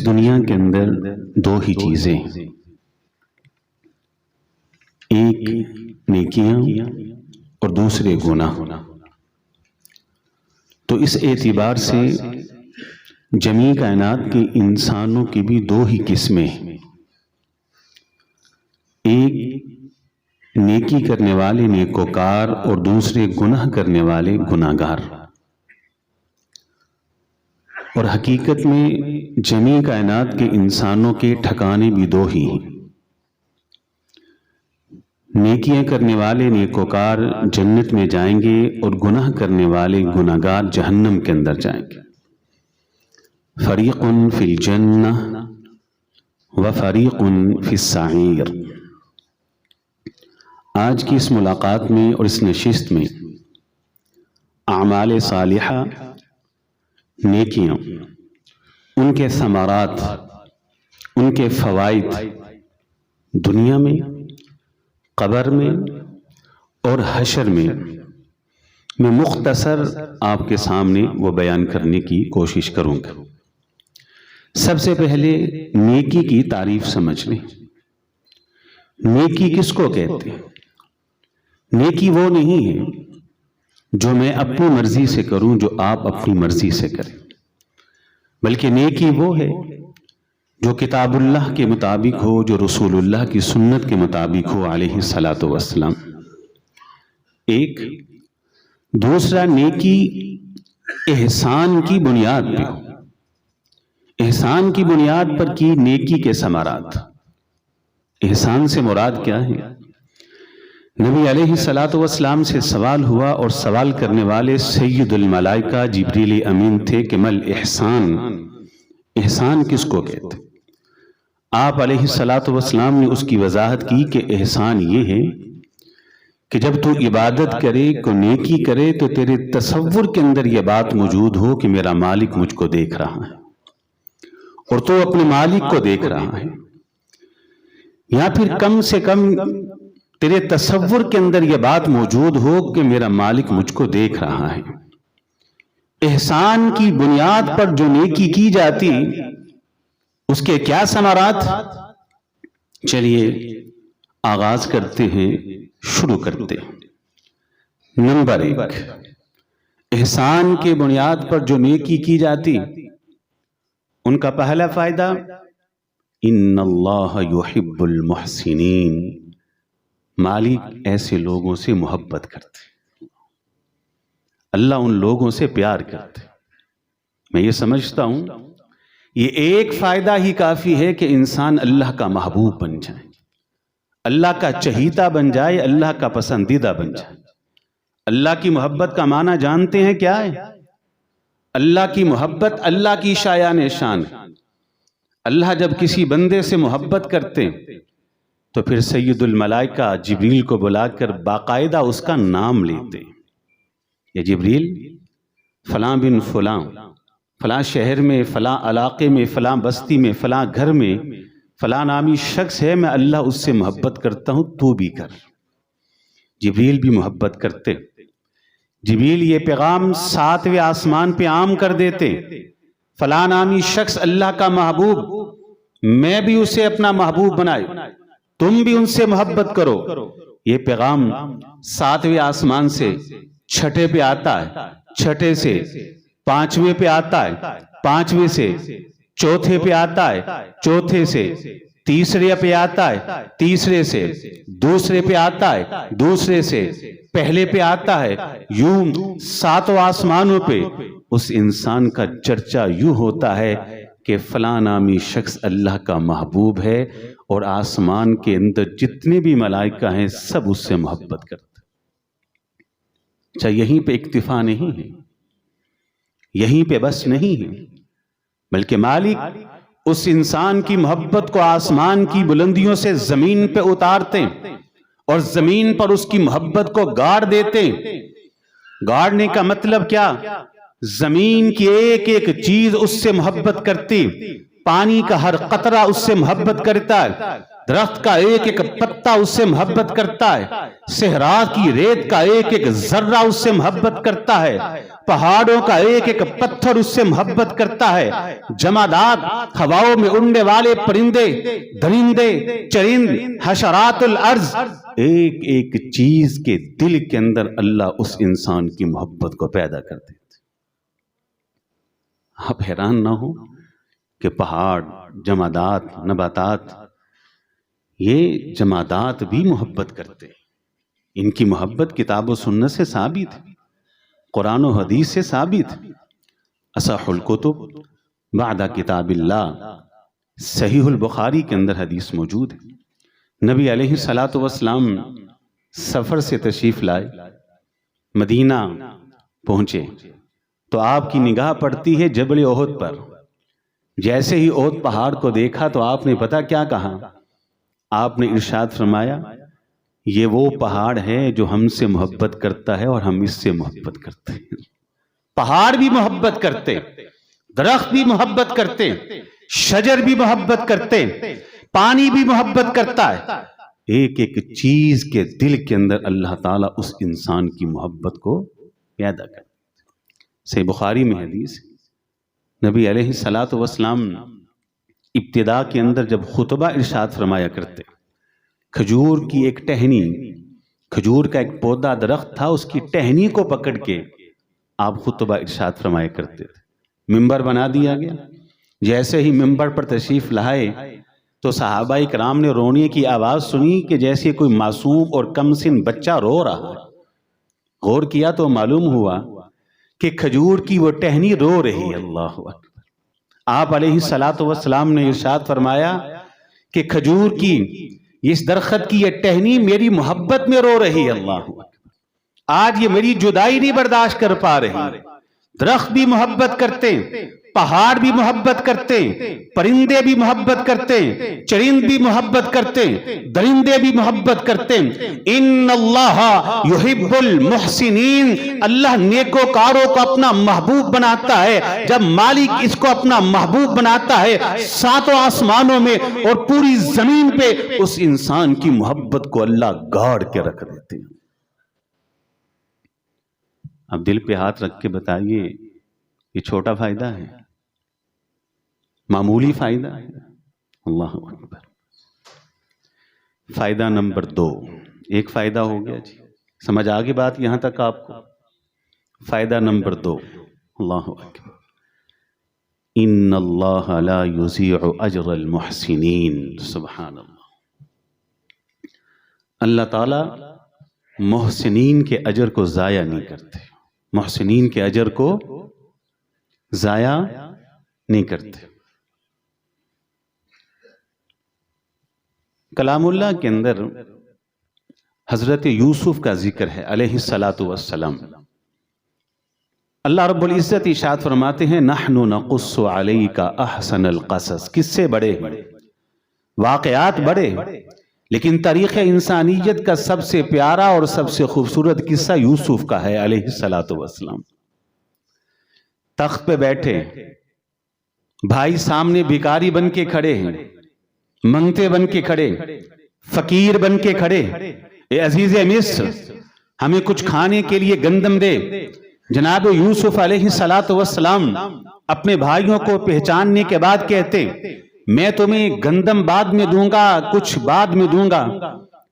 اس دنیا کے اندر دو ہی چیزیں، ایک نیکیاں اور دوسرے گناہ۔ تو اس اعتبار سے جمیع کائنات کے انسانوں کی بھی دو ہی قسمیں، ایک نیکی کرنے والے نیکوکار اور دوسرے گناہ کرنے والے گناہگار۔ اور حقیقت میں جمیع کائنات کے انسانوں کے ٹھکانے بھی دو ہی ہیں، نیکیاں کرنے والے نیکوکار جنت میں جائیں گے اور گناہ کرنے والے گناہگار جہنم کے اندر جائیں گے۔ فریق فی الجنہ و فریق فی السعیر۔ آج کی اس ملاقات میں اور اس نشست میں اعمال صالحہ، نیکیاں، ان کے ثمرات، ان کے فوائد دنیا میں، قبر میں اور حشر میں مختصر آپ کے سامنے وہ بیان کرنے کی کوشش کروں گا۔ سب سے پہلے نیکی کی تعریف سمجھ لیں۔ نیکی کس کو کہتے ہیں؟ نیکی وہ نہیں ہے جو میں اپنی مرضی سے کروں، جو آپ اپنی مرضی سے کریں، بلکہ نیکی وہ ہے جو کتاب اللہ کے مطابق ہو، جو رسول اللہ کی سنت کے مطابق ہو علیہ الصلاۃ والسلام۔ ایک دوسرا، نیکی احسان کی بنیاد پہ ہو، احسان کی بنیاد پر کی نیکی کے ثمرات۔ احسان سے مراد کیا ہے؟ نبی علیہ الصلاۃ والسلام سے سوال ہوا اور سوال کرنے والے سید الملائکہ جبریل امین تھے کہ مل احسان، احسان کس کو کہتے؟ آپ علیہ الصلاۃ والسلام نے اس کی وضاحت کی کہ احسان یہ ہے کہ جب تو عبادت کرے، کو نیکی کرے، تو تیرے تصور کے اندر یہ بات موجود ہو کہ میرا مالک مجھ کو دیکھ رہا ہے اور تو اپنے مالک کو دیکھ رہا ہے، یا پھر کم سے کم تیرے تصور کے اندر یہ بات موجود ہو کہ میرا مالک مجھ کو دیکھ رہا ہے۔ احسان کی بنیاد پر جو نیکی کی جاتی اس کے کیا ثمرات؟ چلیے آغاز کرتے ہیں، شروع کرتے ہیں۔ نمبر ایک، احسان کے بنیاد پر جو نیکی کی جاتی ان کا پہلا فائدہ، ان اللہ یحب المحسنین، مالک ایسے لوگوں سے محبت کرتے، اللہ ان لوگوں سے پیار کرتے۔ میں یہ سمجھتا ہوں یہ ایک فائدہ ہی کافی ہے کہ انسان اللہ کا محبوب بن جائے، اللہ کا چہیتا بن جائے، اللہ کا پسندیدہ بن جائے۔ اللہ کی محبت کا معنی جانتے ہیں کیا ہے؟ اللہ کی محبت اللہ کی شایان شان ہے۔ اللہ جب کسی بندے سے محبت کرتے تو پھر سید الملائکہ جبریل کو بلا کر باقاعدہ اس کا نام لیتے، یہ جبریل فلاں بن فلاں، فلاں شہر میں، فلاں علاقے میں، فلاں بستی میں، فلاں گھر میں فلاں نامی شخص ہے، میں اللہ اس سے محبت کرتا ہوں، تو بھی کر۔ جبریل بھی محبت کرتے، جبریل یہ پیغام 7ویں آسمان پہ عام کر دیتے، فلاں نامی شخص اللہ کا محبوب، میں بھی اسے اپنا محبوب بنائے، تم بھی ان سے محبت کرو۔ یہ پیغام 7ویں آسمان سے 6 پہ آتا ہے، 6 سے 5ویں پہ آتا ہے، 5ویں سے 4 پہ آتا ہے، 4 سے 3 پہ آتا ہے، 3 سے 2 پہ آتا ہے، 2 سے 1 پہ آتا ہے، یوں 7 آسمانوں پہ اس انسان کا چرچا یوں ہوتا ہے کہ فلاں نامی شخص اللہ کا محبوب ہے، اور آسمان کے اندر جتنے بھی ملائکہ ہیں سب اس سے محبت کرتے۔ اچھا، یہیں پہ اکتفا نہیں ہے، یہیں پہ بس نہیں ہے، بلکہ مالک اس انسان کی محبت کو آسمان کی بلندیوں سے زمین پہ اتارتے اور زمین پر اس کی محبت کو گاڑ دیتے۔ گاڑنے کا مطلب کیا؟ زمین کی ایک ایک چیز اس سے محبت کرتی، پانی کا ہر قطرہ اس سے محبت کرتا ہے، درخت کا ایک ایک پتا اس سے محبت کرتا ہے، صحرا کی ریت کا ایک ایک ذرہ اس سے محبت کرتا ہے، پہاڑوں کا ایک ایک پتھر اس سے محبت کرتا ہے، جمادات، ہواؤں میں اڑنے والے پرندے، درندے، چرند، حشرات الارض، ایک ایک چیز کے دل کے اندر اللہ اس انسان کی محبت کو پیدا کر دیتے۔ آپ حیران نہ ہو کہ پہاڑ، جمادات، نباتات، یہ جمادات بھی محبت کرتے ہیں۔ ان کی محبت کتاب و سنت سے ثابت ہے، قرآن و حدیث سے ثابت ہے۔ اصح الکتب بعد کتاب اللہ، صحیح البخاری کے اندر حدیث موجود ہے۔ نبی علیہ الصلاۃ والسلام سفر سے تشریف لائے، مدینہ پہنچے تو آپ کی نگاہ پڑتی ہے جبل احد پر۔ جیسے ہی احد پہاڑ کو دیکھا تو آپ نے پتہ کیا کہا؟ آپ نے ارشاد فرمایا، یہ وہ پہاڑ ہے جو ہم سے محبت کرتا ہے اور ہم اس سے محبت کرتے ہیں۔ پہاڑ بھی محبت کرتے، درخت بھی محبت کرتے، شجر بھی محبت کرتے، پانی بھی محبت کرتا ہے۔ ایک ایک چیز کے دل کے اندر اللہ تعالیٰ اس انسان کی محبت کو پیدا کرتا ہے۔ صحیح بخاری میں حدیث، نبی علیہ الصلاۃ والسلام ابتدا کے اندر جب خطبہ ارشاد فرمایا کرتے، کھجور کی ایک ٹہنی، کھجور کا ایک پودا درخت تھا، اس کی ٹہنی کو پکڑ کے آپ خطبہ ارشاد فرمایا کرتے تھے۔ ممبر بنا دیا گیا، جیسے ہی ممبر پر تشریف لائے تو صحابہ کرام نے رونے کی آواز سنی کہ جیسے کوئی معصوم اور کم سن بچہ رو رہا ہے۔ غور کیا تو معلوم ہوا کہ کھجور کی وہ ٹہنی رو رہی ہے۔ اللہ اکبر۔ آپ علیہ الصلاۃ والسلام نے ارشاد فرمایا کہ کھجور کی، اس درخت کی یہ ٹہنی میری محبت میں رو رہی ہے۔ اللہ اکبر۔ آج یہ میری جدائی نہیں برداشت کر پا رہی۔ درخت بھی محبت کرتے، پہاڑ بھی محبت کرتے، پرندے بھی محبت کرتے، چرند بھی محبت کرتے، درندے بھی محبت کرتے۔ ان اللہ یحب المحسنین، اللہ نیکوکاروں کو اپنا محبوب بناتا ہے۔ جب مالک اس کو اپنا محبوب بناتا ہے، ساتوں آسمانوں میں اور پوری زمین پہ اس انسان کی محبت کو اللہ گاڑ کے رکھ دیتے ہیں۔ اب دل پہ ہاتھ رکھ کے بتائیے، یہ چھوٹا فائدہ ہے؟ معمولی فائدہ ہے؟ اللہ اکبر۔ فائدہ نمبر 2، ایک فائدہ ہو گیا جی، سمجھ آگے بات یہاں تک آپ کو؟ فائدہ نمبر 2، اللہ اکبر، ان اللہ لا یضیع اجر المحسنین۔ سبحان اللہ، اللہ تعالی محسنین کے اجر کو ضائع نہیں کرتے، محسنین کے اجر کو ضائع نہیں کرتے۔ کلام اللہ کے اندر حضرت یوسف کا ذکر ہے علیہ الصلاۃ والسلام۔ اللہ رب العزت ارشاد فرماتے ہیں، نحن نقص علیک احسن القصص۔ کس سے بڑے ہیں؟ واقعات بڑے، لیکن تاریخ انسانیت کا سب سے پیارا اور سب سے خوبصورت قصہ یوسف کا ہے علیہ الصلاۃ والسلام۔ تخت پہ بیٹھے، بھائی سامنے بھکاری بن کے کھڑے ہیں، منگتے بن کے کھڑے، فقیر بن کے کھڑے، اے عزیز مصر ہمیں کچھ کھانے کے لیے گندم دے۔ جناب یوسف علیہ الصلاۃ والسلام اپنے بھائیوں کو پہچاننے کے بعد کہتے، میں تمہیں گندم بعد میں دوں گا، کچھ بعد میں دوں گا،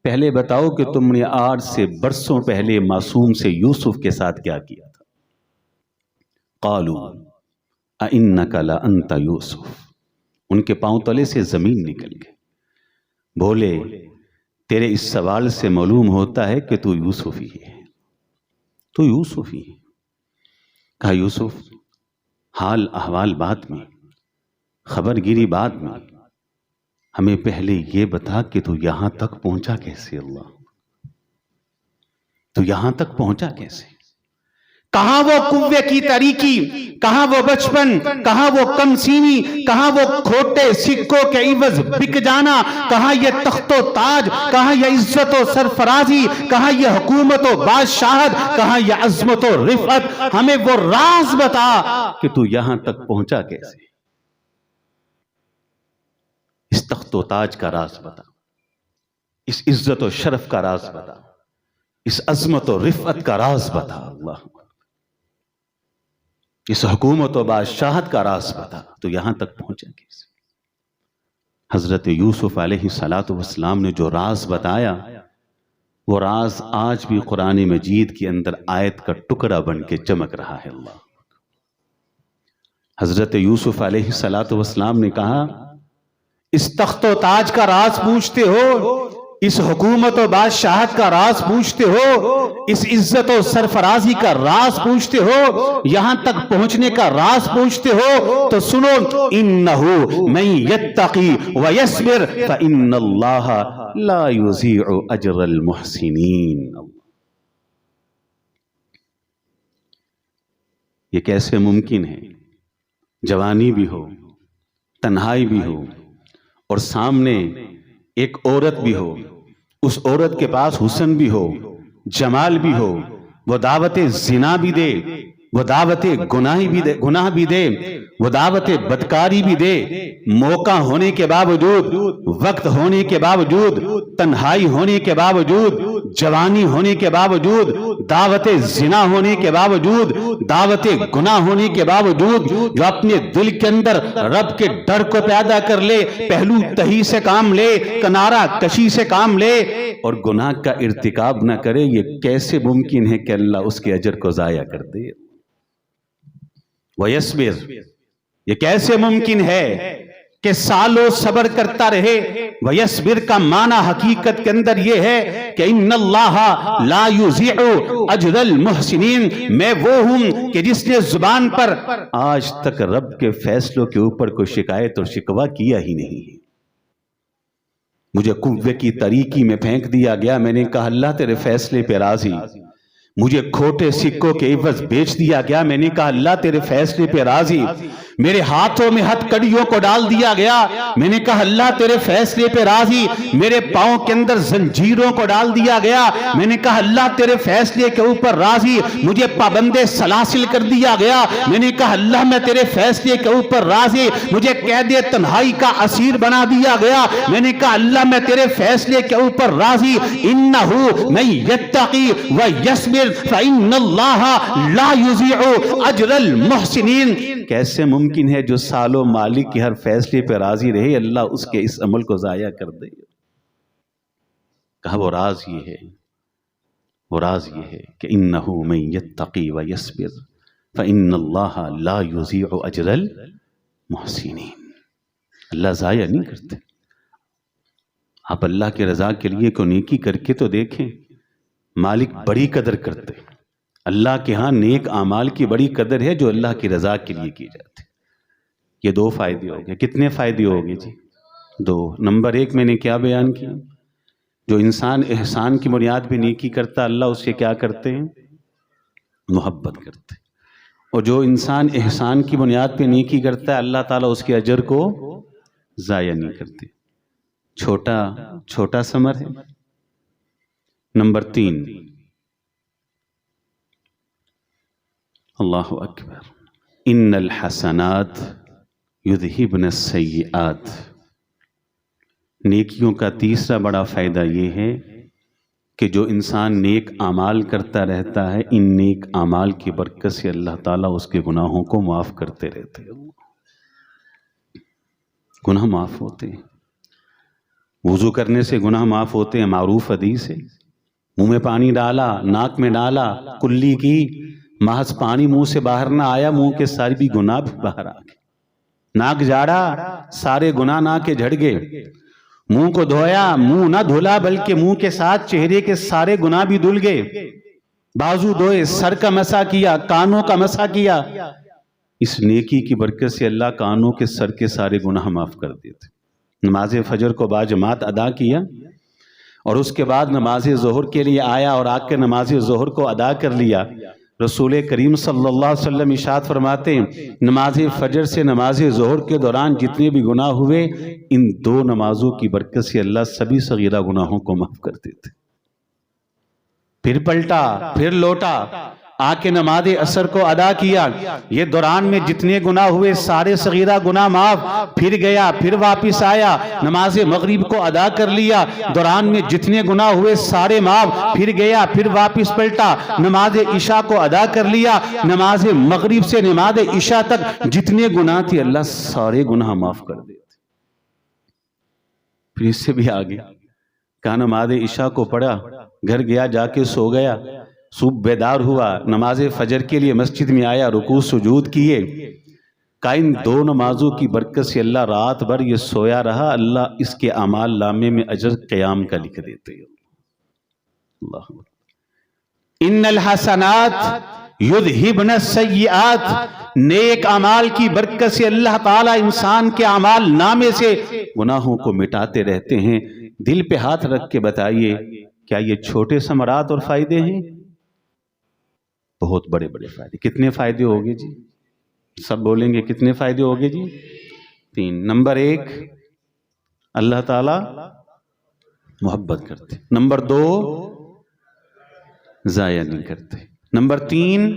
پہلے بتاؤ کہ تم نے آج سے برسوں پہلے معصوم سے یوسف کے ساتھ کیا کیا تھا؟ قالوا اِنَّكَ لَأَنْتَ یوسف۔ ان کے پاؤں تلے سے زمین نکل گئی، بولے تیرے اس سوال سے معلوم ہوتا ہے کہ تو یوسف ہی ہے، تو یوسف ہی ہے۔ کہا یوسف حال احوال بعد میں، خبر گیری بعد میں، ہمیں پہلے یہ بتا کہ تو یہاں تک پہنچا کیسے؟ اللہ، تو یہاں تک پہنچا کیسے؟ کہاں وہ قوے کی تاریکی، کہاں وہ بچپن، کہاں وہ کم سینی، کہاں وہ کھوٹے سکوں کے عوض بک جانا، کہاں یہ تخت و تاج، کہاں یہ عزت و سرفرازی، کہاں یہ حکومت و بادشاہت، کہاں یہ عظمت و رفعت؟ ہمیں وہ راز بتا کہ تو یہاں تک پہنچا کیسے، اس تخت و تاج کا راز بتا۔ اس عزت و شرف کا راز بتا، اس عظمت و رفعت کا راز بتا اللہ، اس حکومت و بادشاہت کا راز بتا۔ تو یہاں تک پہنچا کہ حضرت یوسف علیہ السلام نے جو راز بتایا، وہ راز آج بھی قرآن مجید کے اندر آیت کا ٹکڑا بن کے چمک رہا ہے۔ اللہ، حضرت یوسف علیہ السلام نے کہا، اس تخت و تاج کا راز پوچھتے ہو، اس حکومت و بادشاہت کا راز پوچھتے ہو، اس عزت و سرفرازی کا راز پوچھتے ہو، یہاں تک پہنچنے کا راز پوچھتے ہو، تو سنو، انہو من یتقی ویصبر فإن اللہ لا یضیع اجر المحسنین۔ یہ کیسے ممکن ہے؟ جوانی بھی ہو، تنہائی بھی ہو، اور سامنے ایک عورت بھی ہو، اس عورت کے پاس حسن بھی ہو، جمال بھی ہو، وہ دعوت زنا بھی دے، وہ دعوت گناہ بھی دے، وہ دعوت بدکاری بھی دے، موقع ہونے کے باوجود، وقت ہونے کے باوجود، تنہائی ہونے کے باوجود، جوانی ہونے کے باوجود، دعوت زنا ہونے کے باوجود، دعوت گناہ ہونے کے باوجود، جو اپنے دل کے اندر رب کے ڈر کو پیدا کر لے، پہلو تہی سے کام لے، کنارہ کشی سے کام لے، اور گناہ کا ارتکاب نہ کرے، یہ کیسے ممکن ہے کہ اللہ اس کے اجر کو ضائع کر دے؟ وَيَصْبِرْ، یہ کیسے ممکن ہے کہ سالوں صبر کرتا رہے؟ وَيَصْبِرْ کا معنی حقیقت کے اندر یہ ہے کہ ان اللہ لا یضیع اجر المحسنین، میں وہ ہوں کہ جس نے زبان پر آج تک رب کے فیصلوں کے اوپر کوئی شکایت اور شکوہ کیا ہی نہیں ہے۔ مجھے کوے کی طریقی میں پھینک دیا گیا، میں نے کہا اللہ تیرے فیصلے پہ راضی۔ مجھے کھوٹے سکوں کے عوض بیچ دیا گیا، میں نے کہا اللہ تیرے فیصلے پہ راضی۔ میرے ہاتھوں میں ہتھ کڑیوں کو ڈال دیا گیا، میں نے کہا اللہ تیرے فیصلے پہ راضی۔ میرے پاؤں کے اندر زنجیروں کو ڈال دیا گیا، میں نے کہا اللہ تیرے فیصلے کے اوپر راضی۔ مجھے پابند سلاسل کر دیا گیا، میں نے کہا اللہ میں تیرے فیصلے کے اوپر راضی۔ مجھے قید تنہائی کا اسیر بنا دیا گیا، میں نے کہا اللہ میں تیرے فیصلے کے اوپر راضی۔ انہو من یتقی ویصبر فإن اللہ لا یضیع اجر المحسنین۔ کیسے ممکن ہے جو سالوں مالک کے ہر فیصلے پہ راضی رہے، اللہ اس کے اس عمل کو ضائع کر دے؟ کہا وہ راز یہ ہے، وہ راز یہ ہے کہ انہو من یتقی ویصبر فإن اللہ لا یضیع اجر المحسنین۔ اللہ ضائع نہیں کرتے۔ آپ اللہ کی رضا کے لیے کوئی نیکی کر کے تو دیکھیں، مالک بڑی قدر کرتے۔ اللہ کے ہاں نیک اعمال کی بڑی قدر ہے جو اللہ کی رضا کے لیے کی جاتے۔ یہ دو فائدے ہو گئے۔ کتنے فائدے ہو گئے جی؟ دو۔ نمبر ایک میں نے کیا بیان کیا؟ جو انسان احسان کی بنیاد پہ نیکی کرتا، اللہ اس سے کیا کرتے ہیں؟ محبت کرتے۔ اور جو انسان احسان کی بنیاد پہ نیکی کرتا ہے، اللہ تعالیٰ اس کے اجر کو ضائع نہیں کرتے۔ چھوٹا ثمر ہے۔ نمبر تین، اللہ اکبر، ان الحسنات یذہبن السیئات۔ نیکیوں کا تیسرا بڑا فائدہ یہ ہے کہ جو انسان نیک اعمال کرتا رہتا ہے، ان نیک اعمال کی برکت سے اللہ تعالیٰ اس کے گناہوں کو معاف کرتے رہتے ہیں۔ گناہ معاف ہوتے ہیں، وضو کرنے سے گناہ معاف ہوتے ہیں، معروف حدیث ہے۔ منہ میں پانی ڈالا، ناک میں ڈالا، کلی کی، محض پانی منہ سے باہر نہ آیا، منہ کے سارے بھی گناہ بھی باہر آ گئے۔ ناک جھاڑا، سارے گناہ ناک کے جھڑ گئے۔ منہ کو دھویا، منہ نہ دھولا بلکہ منہ کے ساتھ چہرے کے سارے گناہ بھی دھل گئے۔ بازو دھوئے، سر کا مسح کیا، کانوں کا مسح کیا۔ اس نیکی کی برکت سے اللہ کانوں کے سر کے سارے گناہ معاف کر دیتے۔ نماز فجر کو باجماعت ادا کیا، اور اس کے بعد نماز ظہر کے لیے آیا اور آ کے نماز ظہر کو ادا کر لیا۔ رسول کریم صلی اللہ علیہ وسلم ارشاد فرماتے ہیں، نماز فجر سے نماز ظہر کے دوران جتنے بھی گناہ ہوئے، ان دو نمازوں کی برکت سے اللہ سبھی صغیرہ گناہوں کو معاف کر دیتے۔ پھر پلٹا، پھر لوٹا، آ کے نماز عصر کو ادا کیا، یہ دوران میں جتنے گناہ ہوئے سارے صغیرہ گناہ معاف، پھر گیا پھر واپس آیا، نماز مغرب کو ادا کر لیا، دوران میں جتنے گناہ ہوئے سارے معاف، پھر گیا پھر واپس پلٹا، نماز عشاء کو ادا کر لیا، نماز مغرب سے نماز عشاء تک جتنے گناہ تھے اللہ سارے گناہ معاف کر دیتے۔ پھر اس سے بھی آگے کہا نماز عشاء کو پڑھا، گھر گیا جا کے سو گیا، صبح بیدار ہوا، نماز فجر کے لیے مسجد میں آیا، رکوع سجود کیے، کہ ان دو نمازوں کی برکت سے اللہ رات بھر یہ سویا رہا، اللہ اس کے اعمال نامے میں اجر قیام کا لکھ دیتے ہیں۔ اللہ ان الحسنات یذہبن السیئات، نیک اعمال کی برکت سے اللہ تعالیٰ انسان کے اعمال نامے سے گناہوں کو مٹاتے رہتے ہیں۔ دل پہ ہاتھ رکھ کے بتائیے کیا یہ چھوٹے ثمرات اور فائدے ہیں؟ بہت بڑے بڑے فائدے۔ کتنے فائدے ہوگے جی؟ سب بولیں گے کتنے فائدے ہوگے جی؟ 3۔ نمبر 1 اللہ تعالیٰ محبت کرتے، نمبر 2 ضائع نہیں کرتے، نمبر 3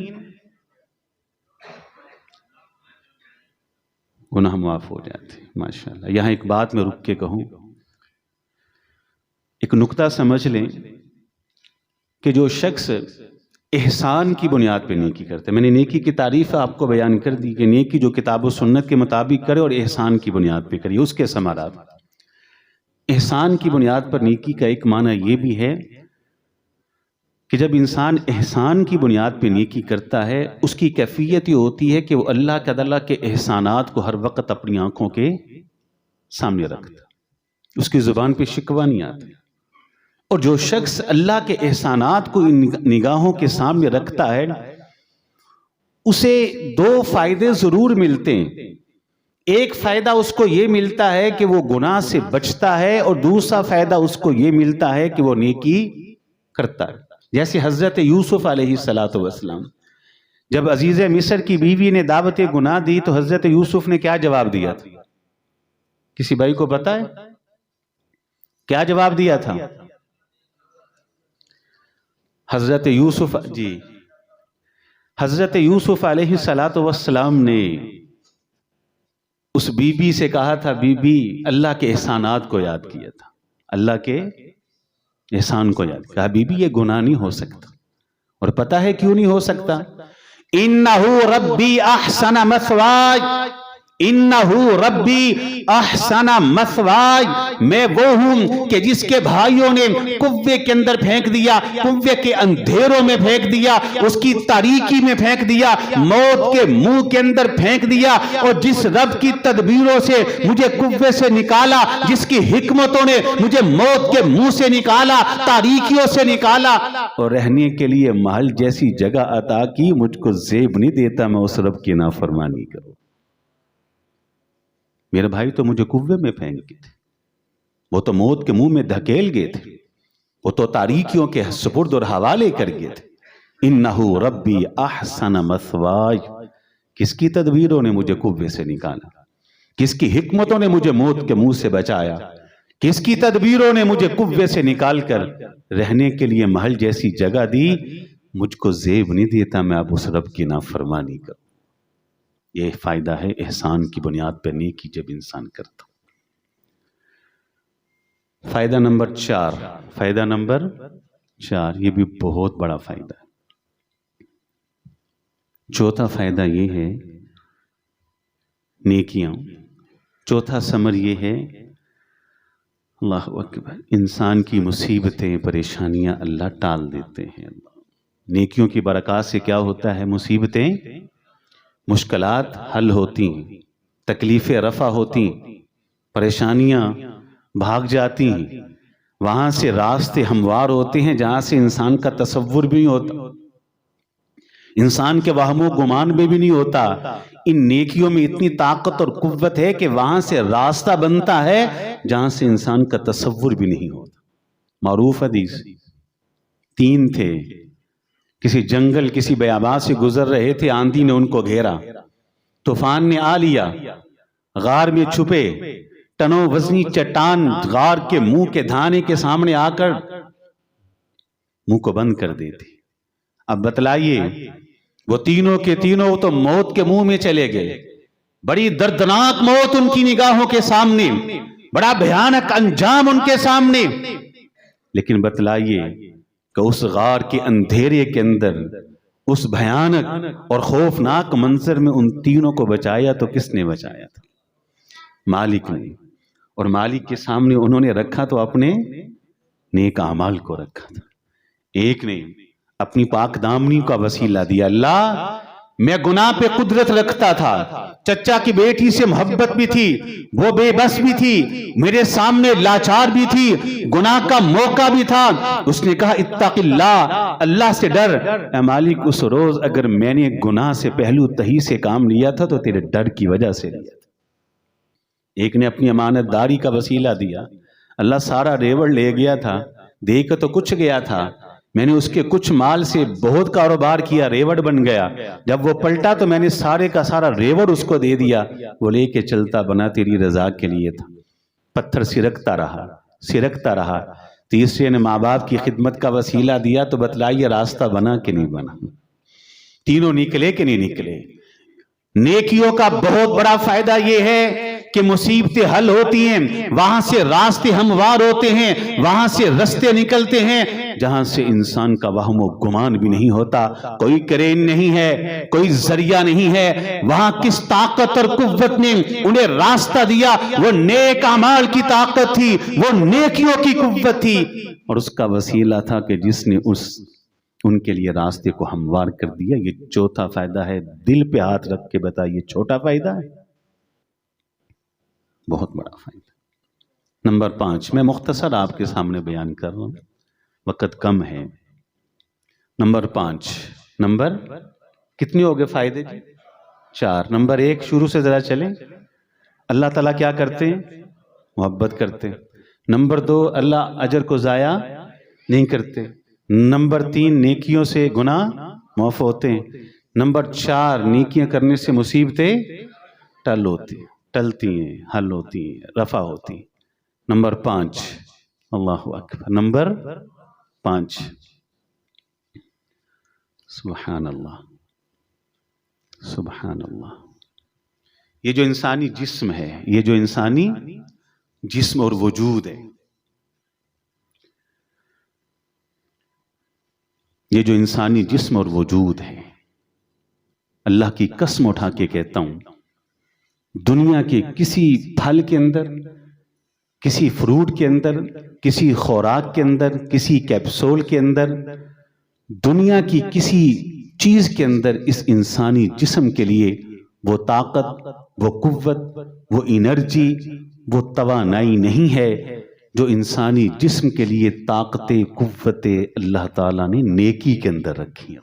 گناہ معاف ہو جاتے۔ ماشاءاللہ یہاں ایک بات میں رک کے کہوں، ایک نکتہ سمجھ لیں کہ جو شخص احسان کی بنیاد پہ نیکی کرتے، میں نے نیکی کی تعریف آپ کو بیان کر دی کہ نیکی جو کتاب و سنت کے مطابق کرے اور احسان کی بنیاد پہ کرے، اس کے ثمرات۔ احسان کی بنیاد پر نیکی کا ایک معنی یہ بھی ہے کہ جب انسان احسان کی بنیاد پہ نیکی کرتا ہے، اس کی کیفیت یہ ہوتی ہے کہ وہ اللہ تعالیٰ کے احسانات کو ہر وقت اپنی آنکھوں کے سامنے رکھتا، اس کی زبان پہ شکوہ نہیں آتا۔ اور جو شخص اللہ کے احسانات کو نگاہوں کے سامنے رکھتا ہے، اسے 2 فائدے ضرور ملتے ہیں۔ ایک فائدہ اس کو یہ ملتا ہے کہ وہ گناہ سے بچتا ہے، اور دوسرا فائدہ اس کو یہ ملتا ہے کہ وہ نیکی کرتا ہے۔ جیسے حضرت یوسف علیہ السلام، جب عزیز مصر کی بیوی نے دعوت گناہ دی تو حضرت یوسف نے کیا جواب دیا تھا؟ کسی بھائی کو پتا ہے کیا جواب دیا تھا؟ حضرت یوسف علیہ السلام نے اس بی بی سے کہا تھا، بی بی اللہ کے احسانات کو یاد کیا تھا، اللہ کے احسان کو یاد کیا۔ بی بی یہ گناہ نہیں ہو سکتا، اور پتہ ہے کیوں نہیں ہو سکتا؟ انہو ربی احسن مثوائی، انہو ربی احسن مثوائی، میں وہ ہوں کہ جس کے بھائیوں نے کوے کے اندر پھینک دیا، کوے کے اندھیروں میں پھینک دیا، اس کی تاریکی میں پھینک دیا، موت کے منہ کے اندر پھینک دیا، اور جس رب کی تدبیروں سے مجھے کوے سے نکالا، جس کی حکمتوں نے مجھے موت کے منہ سے نکالا، تاریکیوں سے نکالا، اور رہنے کے لیے محل جیسی جگہ عطا کی، مجھ کو زیب نہیں دیتا میں اس رب کی نافرمانی کروں۔ میرے بھائی تو مجھے کوے میں پھینک گئے تھے، وہ تو موت کے منہ میں دھکیل گئے تھے، وہ تو تاریکیوں کے سپرد اور حوالے کر گئے تھے۔ انہو ربی احسن مثوائی، کس کی تدبیروں نے مجھے کوے سے نکالا، کس کی حکمتوں نے مجھے موت کے منہ سے بچایا، کس کی تدبیروں نے مجھے کوے سے نکال کر رہنے کے لیے محل جیسی جگہ دی، مجھ کو زیب نہیں دیتا میں اب اس رب کی نافرمانی کروں۔ یہ فائدہ ہے احسان کی بنیاد پر نیکی جب انسان کرتا۔ فائدہ نمبر 4، یہ بھی بہت بڑا فائدہ ہے۔ چوتھا فائدہ یہ ہے نیکیاں، چوتھا ثمر یہ ہے، اللہ اکبر، انسان کی مصیبتیں پریشانیاں اللہ ٹال دیتے ہیں۔ نیکیوں کی برکات سے کیا ہوتا ہے؟ مصیبتیں، مشکلات حل ہوتی ہیں، تکلیفیں رفع ہوتی ہیں، پریشانیاں بھاگ جاتی ہیں، وہاں سے راستے ہموار ہوتے ہیں جہاں سے انسان کا تصور بھی نہیں ہوتا، انسان کے وہم و گمان میں بھی نہیں ہوتا۔ ان نیکیوں میں اتنی طاقت اور قوت ہے کہ وہاں سے راستہ بنتا ہے جہاں سے انسان کا تصور بھی نہیں ہوتا۔ معروف حدیث، 3 تھے، کسی جنگل کسی بیابان سے گزر رہے تھے، آندھی نے ان کو گھیرا، طوفان نے آ لیا، غار میں چھپے، ٹنوں وزنی چٹان غار کے منہ کے دھانے کے سامنے آ کر منہ کو بند کر دیتی، اب بتلائیے وہ تینوں کے تینوں تو موت کے منہ میں چلے گئے، بڑی دردناک موت ان کی نگاہوں کے سامنے، بڑا بھیانک انجام ان کے سامنے، لیکن بتلائیے کہ اس غار کے اندھیرے کے اندر اس بھیانک اور خوفناک منظر میں ان تینوں کو بچایا تو کس نے بچایا تھا؟ مالک نے۔ اور مالک کے سامنے انہوں نے رکھا تو اپنے نیک اعمال کو رکھا تھا۔ ایک نے اپنی پاک دامنی کا وسیلہ دیا، اللہ میں گناہ پہ قدرت رکھتا تھا، چچا کی بیٹی سے محبت بھی تھی، وہ بے بس بھی تھی، میرے سامنے لاچار بھی تھی، گناہ کا موقع بھی تھا، اس نے کہا اتق اللہ، اللہ سے ڈر۔ اے مالک اس روز اگر میں نے گناہ سے پہلو تہی سے کام لیا تھا تو تیرے ڈر کی وجہ سے لیا تھا۔ ایک نے اپنی امانت داری کا وسیلہ دیا، اللہ سارا ریوڑ لے گیا تھا، دے کے تو کچھ گیا تھا، میں نے اس کے کچھ مال سے بہت کاروبار کیا، ریوڑ بن گیا، جب وہ پلٹا تو میں نے سارے کا سارا ریوڑ اس کو دے دیا، وہ لے کے چلتا بنا تیری رضا کے لیے تھا۔ پتھر سرکتا رہا۔ تیسرے نے ماں باپ کی خدمت کا وسیلہ دیا تو بتلائیے راستہ بنا کہ نہیں بنا؟ تینوں نکلے کہ نہیں نکلے؟ نیکیوں کا بہت بڑا فائدہ یہ ہے کہ مصیبتیں حل ہوتی ہیں، وہاں سے راستے ہموار ہوتے ہیں، وہاں سے رستے نکلتے ہیں جہاں سے انسان کا وہم و گمان بھی نہیں ہوتا، کوئی کرین نہیں ہے، کوئی ذریعہ نہیں ہے۔ وہاں کس طاقت اور قوت نے انہیں راستہ دیا؟ وہ نیک اعمال کی طاقت تھی، وہ نیکیوں کی قوت تھی، اور اس کا وسیلہ تھا کہ جس نے ان کے لیے راستے کو ہموار کر دیا۔ یہ چوتھا فائدہ ہے، دل پہ ہاتھ رکھ کے بتائیے چھوٹا فائدہ ہے؟ بہت بڑا فائدہ۔ نمبر 5 میں مختصر آپ کے سامنے بیان کر رہا ہوں، وقت کم ہے۔ نمبر 5 نمبر کتنے ہو گئے فائدے جی؟ 4۔ نمبر 1 شروع سے ذرا چلیں۔ اللہ تعالیٰ کیا کرتے ہیں؟ محبت کرتے ہیں۔ نمبر 2 اللہ اجر کو ضائع نہیں کرتے۔ نمبر 3 نیکیوں سے گناہ معاف ہوتے ہیں۔ نمبر 4 نیکیاں کرنے سے مصیبتیں ٹلتی ہیں، حل ہوتی ہیں، رفع ہوتی ہیں۔ نمبر 5 اللہ اکبر، نمبر 5 سبحان اللہ سبحان اللہ۔ یہ جو انسانی جسم ہے، یہ جو انسانی جسم اور وجود ہے، یہ جو انسانی جسم اور وجود ہے، اللہ کی قسم اٹھا کے کہتا ہوں دنیا کے کسی پھل کے اندر، کسی فروٹ کے اندر، کسی خوراک کے اندر، کسی کیپسول کے اندر، دنیا کی کسی چیز کے اندر اس انسانی جسم کے لیے وہ طاقت، وہ قوت، وہ انرجی، وہ توانائی نہیں ہے جو انسانی جسم کے لیے طاقتیں، قوتیں اللہ تعالیٰ نے نیکی کے اندر رکھی ہیں۔